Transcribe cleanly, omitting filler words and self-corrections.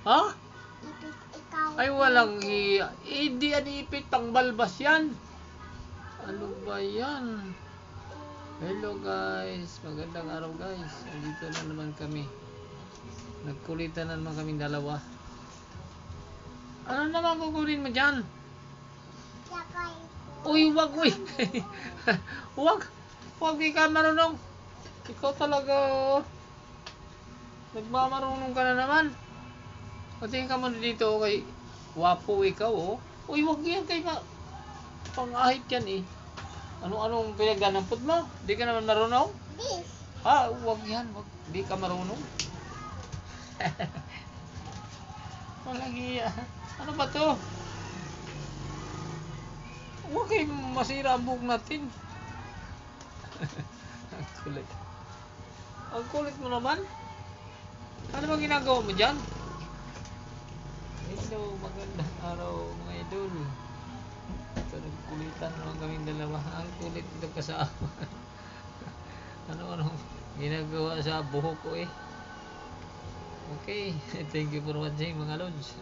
Ha? Ipit ikaw. Ay, walang hindi yan ipit, pang balbas yan. Ano ba yan? Hello guys, magandang araw guys. Dito na naman kami. Nagkulitan na naman kaming dalawa. Ano naman kukunin mo dyan? Yakay ko. Uy, wag, uy. Wag. Wag, di ka marunong. Ikaw talaga, oh. Nagmamarunong ka na naman. Patingin ka muna dito, kay wapo ikaw, oh. Uy, wag yan, kay pang-ahit yan, eh. Anong pinagdanampot mo? Di ka naman marunong? This. Ah, wag yan, wag. Di ka marunong. Walang iya. Ano ba to? Huwag kayo masira ang buhok natin. Ang kulit. Ang kulit mo naman. Ano ba ginagawa mo dyan? Hello, magandang araw mga idol. Ito, nagkulitan naman kaming dalawa. Ang kulit ito kasama. Ano ginagawa sa buhok ko eh. Okay, thank you for watching mga lods.